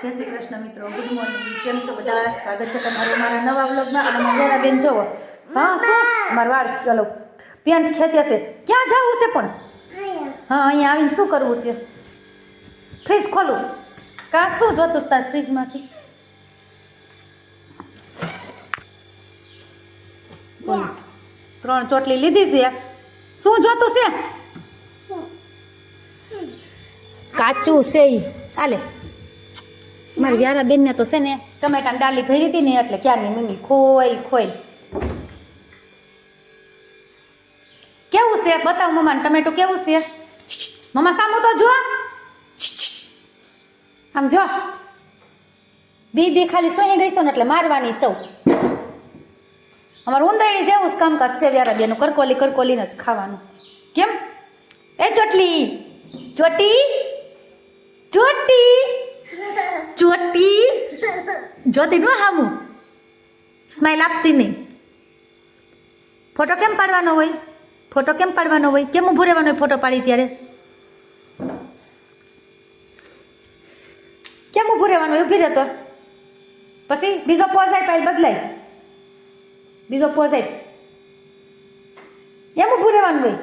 જય શ્રી કૃષ્ણ મિત્રો, good morning. કેમ છો બધા? સ્વાગત છે તમારું મારા નવા વ્લોગમાં. અને મારા બેન જોવો, હા શું મારા વાળ ચાલો પેન્ટ ખેંચે છે. ક્યાં જવું છે પણ? હા, અહીંયા આવીને શું કરવું છે? ફ્રીજ ખોલું કા શું જોતું તાર ફ્રીજમાંથી? ત્રણ ચોટલી લીધી છે. શું જોતું છે? કાચું છે ઈ હાલે. મારી વ્યારા બેનને તો છે ને ટમેટાની ડાલી ભરી હતી ને એટલે ક્યારની મમ્મી ખોઈ કેવું છે બતાવ મમ્માને ટમેટું કેવું છે. મમ્મા સામું તો જો, આમ જો. બે ખાલી સોઈ ગઈ છો ને એટલે મારવાની સૌ. અમારે ઉંદરડી જેવું જ કામકાજ છે વ્યારા બેનું, કરકોલીને જ ખાવાનું. કેમ એ ચોટલી ચોટી જોતી નો હામું સ્માઈલ આપતી નહીં. ફોટો કેમ પાડવાનો હોય? કેમ ઊભું રહેવાનું હોય ફોટો પાડી ત્યારે? કેમ ઊભું રહેવાનું હોય? ઊભી રહેતો પછી બીજો પોઝ આપ બદલાય. બીજો પોઝ આપ એમ ઊભું રહેવાનું હોય.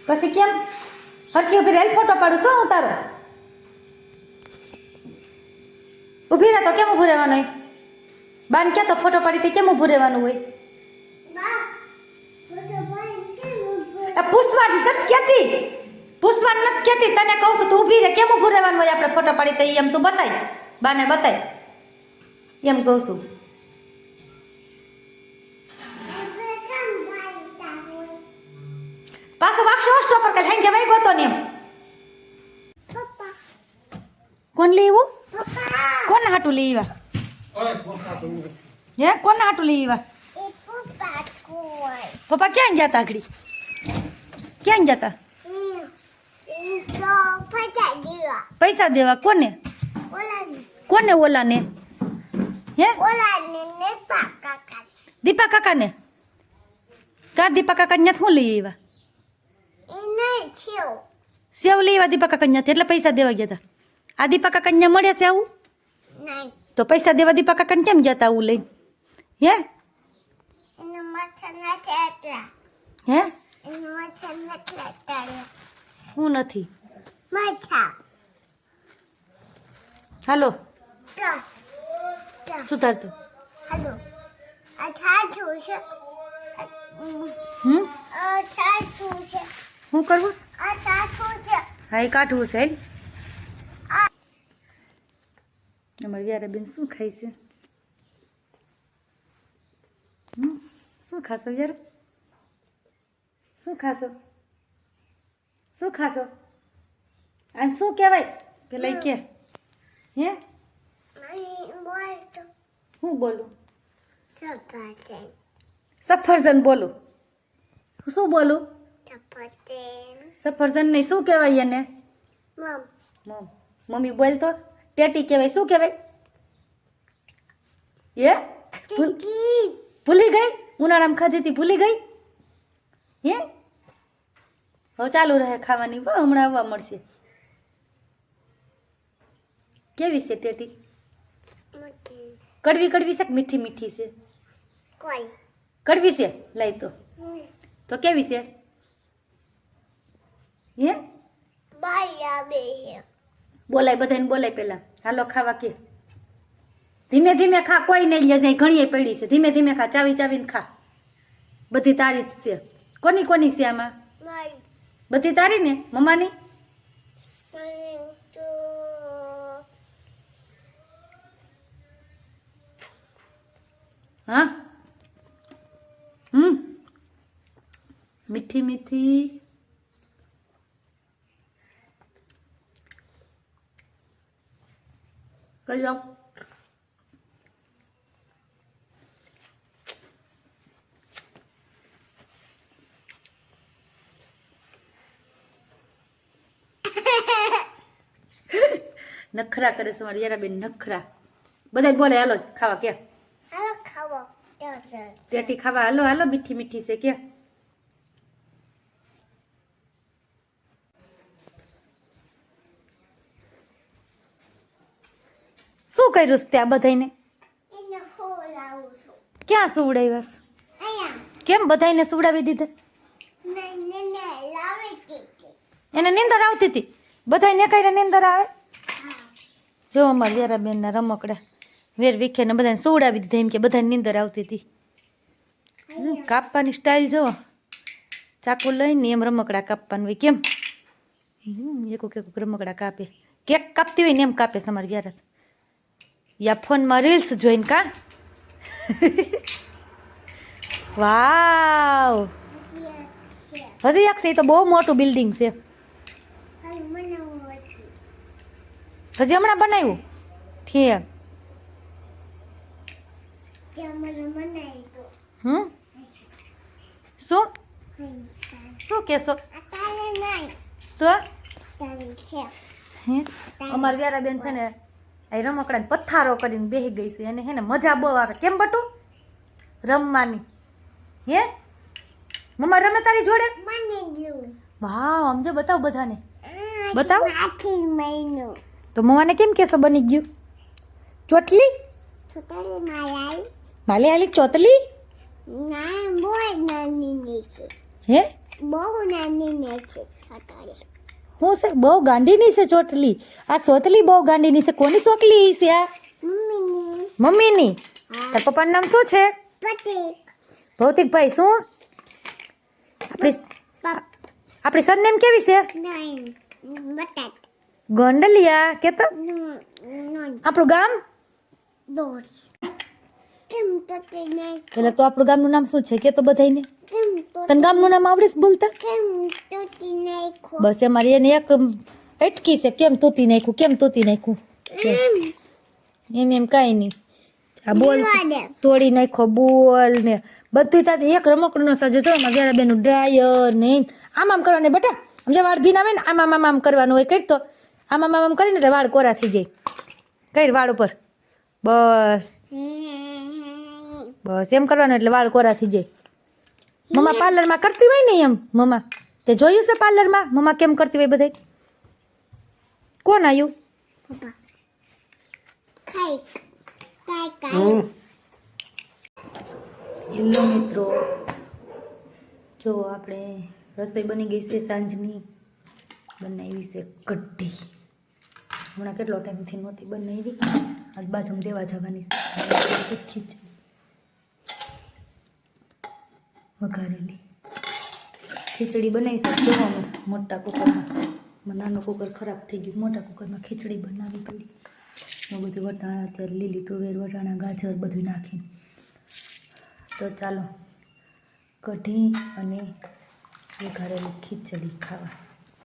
પછી કેમ હરખી ઊભી રહે? ફોટો પાડું શું હું તારો? ઊભી રહે તો કેમ ઊભું રહેવાનું હોય? બાન કે તો ફોટો પાડી કેમ ઊભું રહેવાનું હોય? પૂછવા નથી કહેતી તને કહું છું તું ઊભી રહે. કેમ ઊભું રહેવાનું હોય આપણે ફોટો પાડી તો એમ તું બતાય, બાને બતાય એમ કહું છું. પાછો વાક્ષો સ્ટોપર કે લઈને જવાય ગોતો ને એમ. કોણ લેવું? કોણ હાટું લેવા? હે કોણ હાટું લેવા? પપ્પા ક્યાં ગયા તા? આગળી ક્યાં ગયા તા? પૈસા દેવા કોને? ઓલાને હે દીપા કાકાને. કા દીપા કાકા ન્યા શું લઈ આવ્યા? સેવ લઈ આવ્યા દીપા કાકા ન્યા એટલે પૈસા દેવા ગયા તા. આ દીપા કાકા ન્યા મળ્યા છે આવું? તો પૈસા દેવા દીપા કાકાને કેમ ગયા તા આવું લઈને? હે હું નથી. હાલો સુધારતું શું કરવું? હા એ કાઢવું છે. અમારી વ્યારાબેન શું ખાય છે? શું ખાશો યાર? શું ખાશો? આ શું કહેવાય પેલા કે? હે હું બોલું? સફરજન બોલું. શું બોલું? સફરજન નહીં શું કહેવાય એને? મમ્મી બોલ તો. ટેટી કહેવાય. શું કહેવાય? ભૂલી ગઈ? ઉનાળામાં ખાધી હતી ભૂલી ગઈ? હે હવે ચાલુ રહે ખાવાની. હમણાં આવવા મળશે. કેવી છે ટેટી? કડવી છે કે મીઠી છે? કડવી છે. લઈ તો કેવી છે? હે બોલાય બધાને બોલાય પેલા. હાલો ખાવા કે. ધીમે ખા, કોઈ નહીં લે જાય. ઘણીએ પડી છે. ધીમે ખા, ચાવીને ખા. બધી તારી જ છે. કોની છે આમાં? બધી તારી ને મમ્માની? હા મીઠી કઈ જાઓ. નખરા કરે છે મારી યારાબેન, નખરા. બધા બોલે હાલો ખાવા કે? ટેટી ખાવા હાલો. મીઠી છે કે? કર્યું છે ત્યાં બધાને એને ખોલાવું છું ક્યાં સુવડાવ્યાસ અહીંયા કેમ બધાને સુવડાવી દીધા ને લાવી દીધી એને નીંદર આવતી હતી બધાને કઈને નીંદર આવે જો અમારા વેરાબેનના રમકડા વેર વિખે ને બધાને સુવડાવી દીધા એમ કે બધાને નીંદર આવતી હતી કાપવાની સ્ટાઇલ જો ચાકુ લઈને એમ રમકડા કાપવાનું હોય કેમ એક રમકડા કાપે કેક કાપતી હોય ને એમ કાપે છે અમારી વ્યારાત યા ફોનમાં રીલ્સ જોઈને કા વાવ હજી એક છે એ તો બહુ મોટું બિલ્ડિંગ છે હજી હમણાં બનાવ્યું ઠીક શું શું કહેશો તો હે અમારી વ્યારાબેન છે ને એ રમકડાને પથ્થારો કરીને બેસી ગઈ છે અને હે ને મજા બહુ આવે કેમ બટું રમવાની હે મમ્મા રમે તારી જોડે વાહ સમજો બતાવ બધાને બતાવ તો મમ્માને કેમ કહેશો બની ગયું ચોટલી માલે આલી ચોટલી હે હું છે બહુ ગાંડીની છે ચોટલી આ ચોટલી બહુ ગાંડીની છે કોની ચોટલી છે આ મમ્મીની તાર પપ્પાનું નામ શું છે ભૌતિકભાઈ શું આપણી સરનેમ કેવી છે ગોંડલિયા કે તો આપણું ગામ એટલે તો આપણું ગામનું નામ શું છે કે તો બધાને તને ગામનું નામ આવડે છે બોલતા બસ અમારી એને એક અટકી છે કેમ તૂતી નાખ્યું એમ કાંઈ નહીં આ બોલ તોડી નાખો બોલ ને બધું તાતી એક રમકડું નો સજે છો એમાં વેરાબેનનું ડ્રાયર ને આમ કરવાને બેટા સમજે વાળ ભીના આવે ને આમ કરવાનું હોય કરતો આમ કરીને એટલે વાળ કોરા થઈ જાય કઈ વાળ ઉપર બસ એમ કરવાનું એટલે વાળ કોરા થઈ જાય મમ્મા પાર્લરમાં કરતી હોય ને એમ મમ્મા તે જોયું છે પાર્લરમાં મમ્મા કેમ કરતી હોય બધા કોણ આવ્યું હેલો મિત્રો જો આપણે રસોઈ બની ગઈ છે સાંજની બનાવી છે કઢી હમણાં કેટલો ટાઈમથી નહોતી બનાવી આજ બાજુમાં દેવા જવાની છે ખીચડી વઘારેલી ખીચડી બનાવી છે જો અમે મોટા કુકરમાં નાનું કુકર ખરાબ થઈ ગયું મોટા કુકરમાં ખીચડી બનાવી પડી બધું વટાણા અત્યારે લીલી તુવેર વટાણા ગાજર બધું નાખીને તો ચાલો કઢી અને વઘારેલી ખીચડી ખાવા